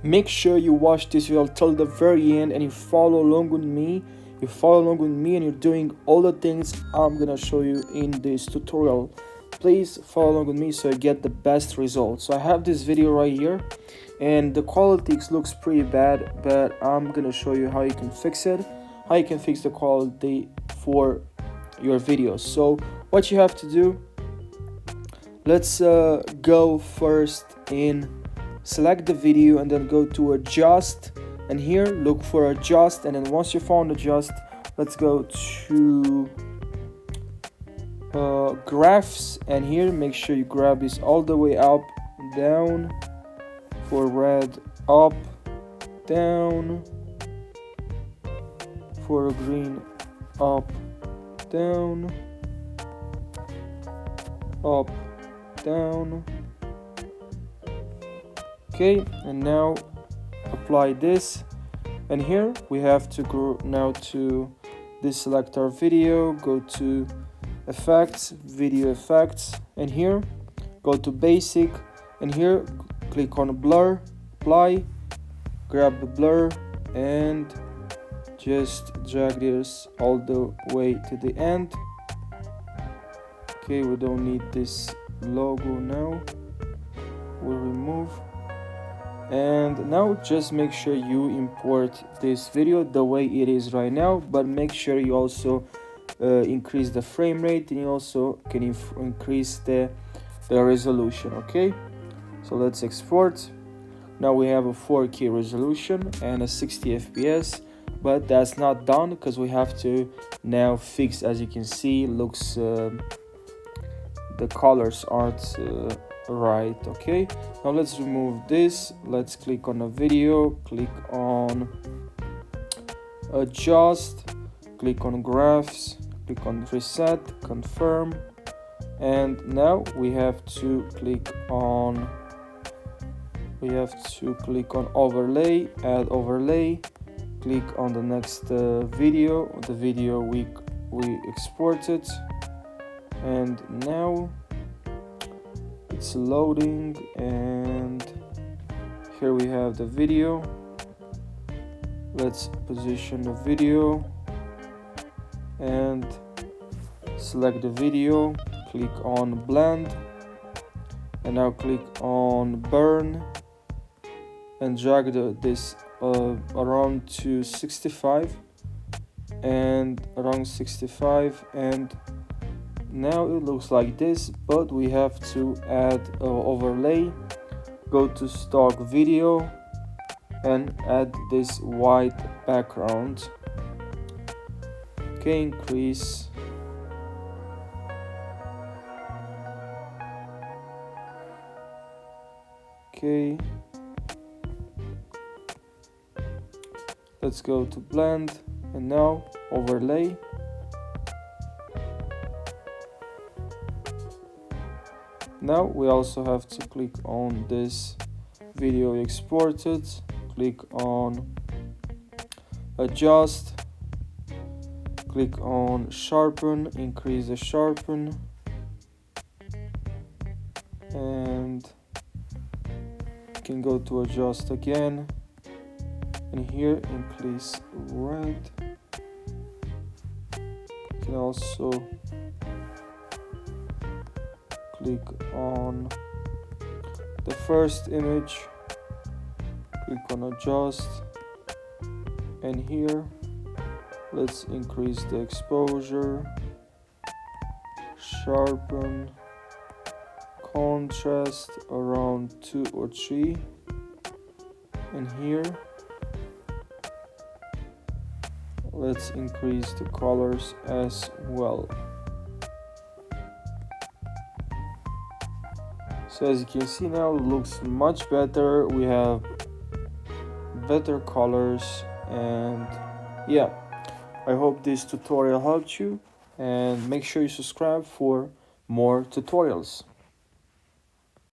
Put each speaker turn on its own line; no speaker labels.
Make sure you watch this video till the very end and you follow along with me. And you're doing all the things I'm gonna show you in this tutorial. Please follow along with me so you get the best results. So I have this video right here and the quality looks pretty bad, but I'm gonna show you how you can fix it, how you can fix the quality for your videos. So what you have to do, let's go first in select the video and then go to adjust, and here look for adjust, and then once you found adjust, let's go to graphs, and here make sure you grab this all the way up, down, for red up, down, for green up, down, up, down. Okay, and now apply this, and here we have to go now to deselect our video, go to effects, video effects, and here go to basic, and here click on blur, apply, grab the blur and just drag this all the way to the end. Okay, we don't need this logo now, we'll remove. And now just make sure you import this video the way it is right now, but make sure you also increase the frame rate, and you also can increase the resolution. Okay, so let's export. Now we have a 4K resolution and a 60 FPS, but that's not done because we have to now fix, as you can see, looks the colors aren't right. Okay, now let's remove this. Let's click on the video, click on adjust, click on graphs, click on reset, confirm, and now we have to click on overlay, add overlay, click on the next video, the video we exported, and now it's loading, and here we have the video. Let's position the video and select the video, click on blend, and now click on burn and drag this around to 65 and around 65, and now it looks like this, but we have to add overlay. Go to stock video and add this white background. Okay, increase. Okay, let's go to blend and now overlay. Now we also have to click on this video exported, click on adjust, click on sharpen, increase the sharpen, and you can go to adjust again, and here increase red. You can also click on the first image, click on adjust, and here let's increase the exposure, sharpen, contrast around 2 or 3, and here let's increase the colors as well. So as you can see now, it looks much better. We have better colors, and yeah, I hope this tutorial helped you, and make sure you subscribe for more tutorials.